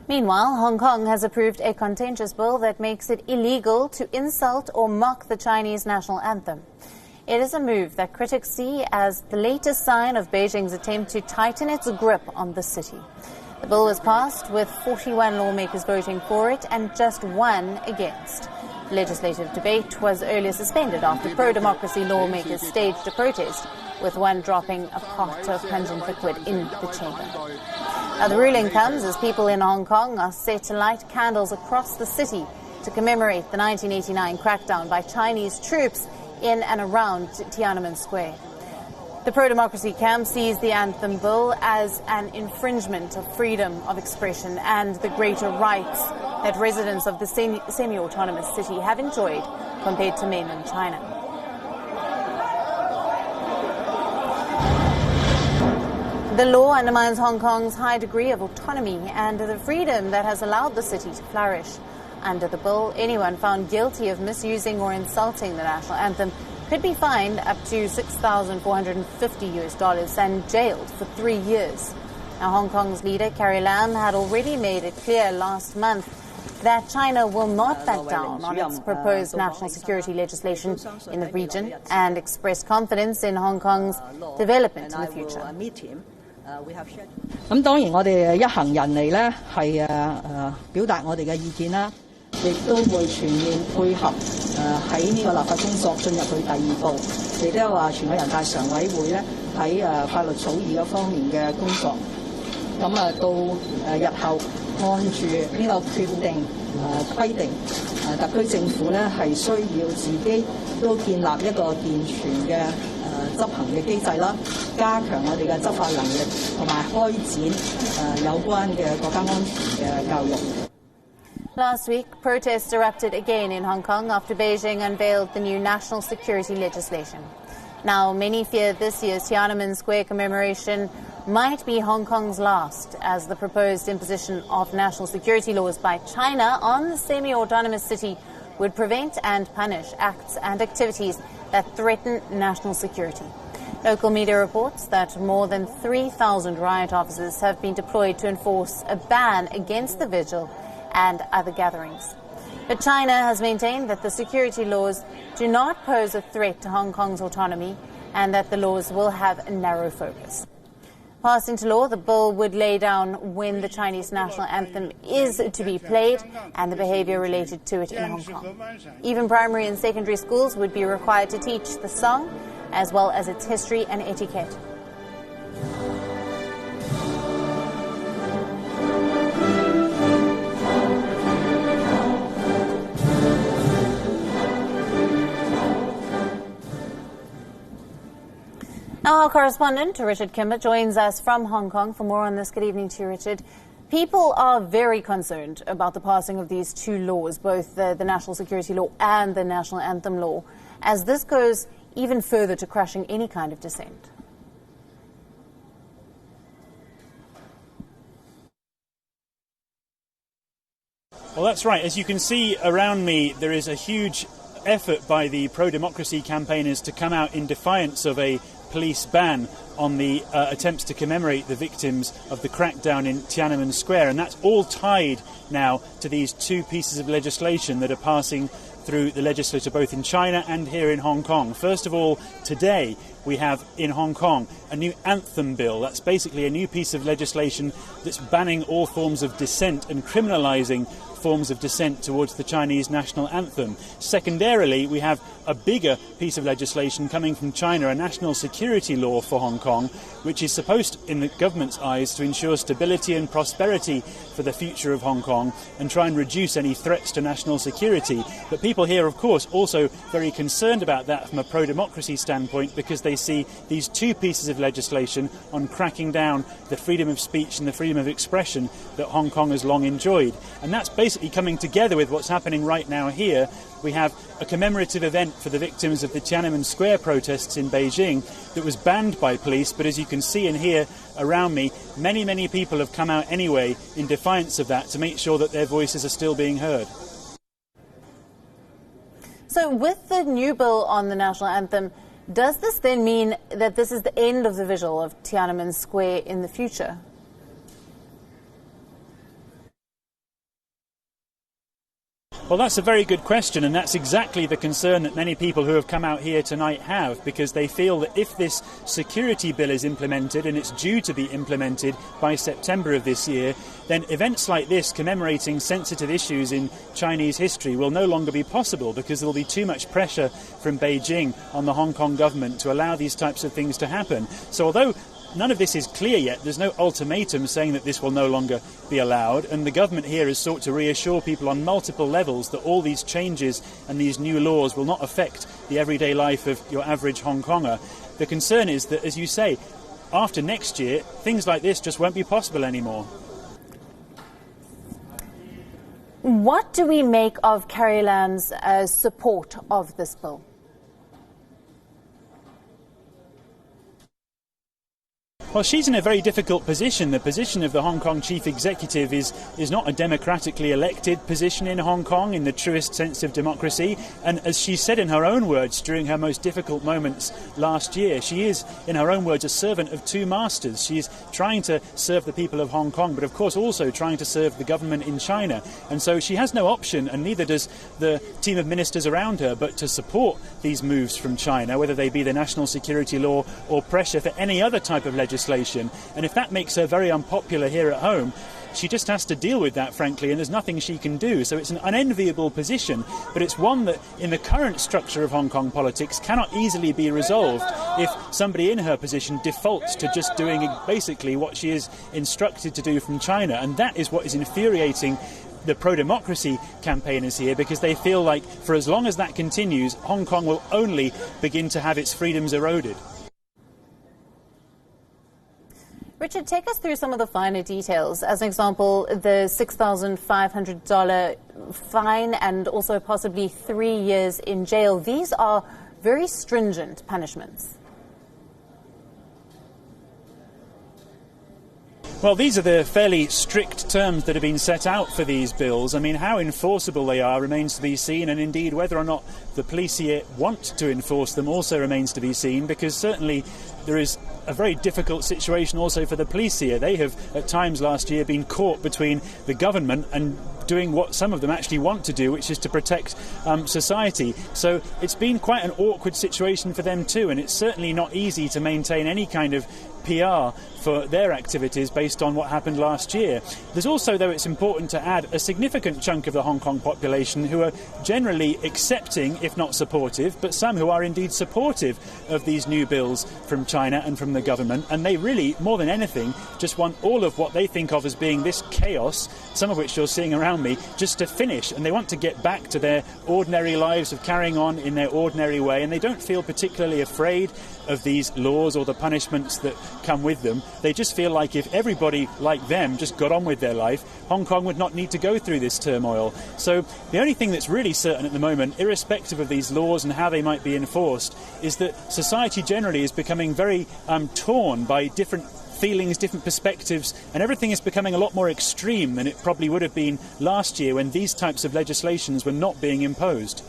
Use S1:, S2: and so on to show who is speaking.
S1: Meanwhile, Hong Kong has approved a contentious bill that makes it illegal to insult or mock the Chinese national anthem. It is a move that critics see as the latest sign of Beijing's attempt to tighten its grip on the city. The bill was passed with 41 lawmakers voting for it and just one against. Legislative debate was earlier suspended after pro-democracy lawmakers staged a protest, with one dropping a pot of pungent liquid in the chamber. Now, the ruling comes as people in Hong Kong are set to light candles across the city to commemorate the 1989 crackdown by Chinese troops in and around Tiananmen Square. The pro-democracy camp sees the Anthem Bill as an infringement of freedom of expression and the greater rights that residents of the semi-autonomous city have enjoyed compared to mainland China. The law undermines Hong Kong's high degree of autonomy and the freedom that has allowed the city to flourish. Under the bill, anyone found guilty of misusing or insulting the national anthem could be fined up to $6,450 and jailed for 3 years. Now, Hong Kong's leader, Carrie Lam, had already made it clear last month that China will not back down on its proposed national security legislation in the region and expressed confidence in Hong Kong's development in the future.
S2: 咁當然我哋一行人嚟咧係表達我哋嘅意見啦，亦都會全面配合喺呢個立法工作進入去第二步，亦都有話全國人大常委會咧喺法律草擬嗰方面嘅工作。咁到日後按住呢個決定規定，特區政府咧係需要自己都建立一個健全嘅執行嘅機制啦，加強我哋嘅執法能力，同埋開展有關嘅國家安全嘅教育。
S1: Last week, protests erupted again in Hong Kong after Beijing unveiled the new national security legislation. Now, many fear this year's Tiananmen Square commemoration might be Hong Kong's last, as the proposed imposition of national security laws by China on the semi-autonomous city would prevent and punish acts and activities that threaten national security. Local media reports that more than 3,000 riot officers have been deployed to enforce a ban against the vigil and other gatherings. But China has maintained that the security laws do not pose a threat to Hong Kong's autonomy and that the laws will have a narrow focus. Passed into law, the bill would lay down when the Chinese national anthem is to be played and the behavior related to it in Hong Kong. Even primary and secondary schools would be required to teach the song as well as its history and etiquette. Now, our correspondent, Richard Kimber, joins us from Hong Kong for more on this. Good evening to you, Richard. People are very concerned about the passing of these two laws, both the national security law and the national anthem law, as this goes even further to crushing any kind of dissent.
S3: Well, that's right. As you can see around me, there is a huge effort by the pro-democracy campaigners to come out in defiance of a police ban on the attempts to commemorate the victims of the crackdown in Tiananmen Square. And that's all tied now to these two pieces of legislation that are passing through the legislature both in China and here in Hong Kong. First of all, today we have in Hong Kong a new Anthem Bill. That's basically a new piece of legislation that's banning all forms of dissent and criminalising forms of dissent towards the Chinese national anthem. Secondarily, we have a bigger piece of legislation coming from China, a national security law for Hong Kong, which is supposed, in the government's eyes, to ensure stability and prosperity for the future of Hong Kong and try and reduce any threats to national security. But people here, of course, also very concerned about that from a pro-democracy standpoint, because they see these two pieces of legislation on cracking down the freedom of speech and the freedom of expression that Hong Kong has long enjoyed. And that's basically coming together with what's happening right now here. We have a commemorative event for the victims of the Tiananmen Square protests in Beijing that was banned by police, but as you can see and hear around me, many people have come out anyway in defiance of that to make sure that their voices are still being heard.
S1: So with the new bill on the national anthem, does this then mean that this is the end of the vigil of Tiananmen Square in the future?
S3: Well, that's a very good question, and that's exactly the concern that many people who have come out here tonight have, because they feel that if this security bill is implemented, and it's due to be implemented by September of this year, then events like this, commemorating sensitive issues in Chinese history, will no longer be possible, because there will be too much pressure from Beijing on the Hong Kong government to allow these types of things to happen. So although none of this is clear yet, there's no ultimatum saying that this will no longer be allowed, and the government here has sought to reassure people on multiple levels that all these changes and these new laws will not affect the everyday life of your average Hong Konger. The concern is that, as you say, after next year, things like this just won't be possible anymore.
S1: What do we make of Carrie Lam's support of this bill?
S3: Well, she's in a very difficult position. The position of the Hong Kong chief executive is not a democratically elected position in Hong Kong in the truest sense of democracy. And as she said in her own words during her most difficult moments last year, she is, in her own words, a servant of two masters. She is trying to serve the people of Hong Kong, but of course also trying to serve the government in China. And so she has no option, and neither does the team of ministers around her, but to support these moves from China, whether they be the national security law or pressure for any other type of legislation. And if that makes her very unpopular here at home, she just has to deal with that, frankly, and there's nothing she can do. So it's an unenviable position, but it's one that, in the current structure of Hong Kong politics, cannot easily be resolved if somebody in her position defaults to just doing basically what she is instructed to do from China. And that is what is infuriating the pro-democracy campaigners here, because they feel like for as long as that continues, Hong Kong will only begin to have its freedoms eroded.
S1: Richard, take us through some of the finer details. As an example, the $6,500 fine and also possibly 3 years in jail. These are very stringent punishments.
S3: Well, these are the fairly strict terms that have been set out for these bills. I mean, how enforceable they are remains to be seen, and indeed whether or not the police here want to enforce them also remains to be seen, because certainly there is a very difficult situation also for the police here. They have at times last year been caught between the government and doing what some of them actually want to do, which is to protect society. So it's been quite an awkward situation for them too, and it's certainly not easy to maintain any kind of PR for their activities based on what happened last year. There's also, though it's important to add, a significant chunk of the Hong Kong population who are generally accepting, if not supportive, but some who are indeed supportive of these new bills from China and from the government, and they really, more than anything, just want all of what they think of as being this chaos, some of which you're seeing around me, just to finish, and they want to get back to their ordinary lives of carrying on in their ordinary way, and they don't feel particularly afraid of these laws or the punishments that come with them. They just feel like if everybody like them just got on with their life, Hong Kong would not need to go through this turmoil. So the only thing that's really certain at the moment, irrespective of these laws and how they might be enforced, is that society generally is becoming very torn by different feelings, different perspectives, and everything is becoming a lot more extreme than it probably would have been last year when these types of legislations were not being imposed.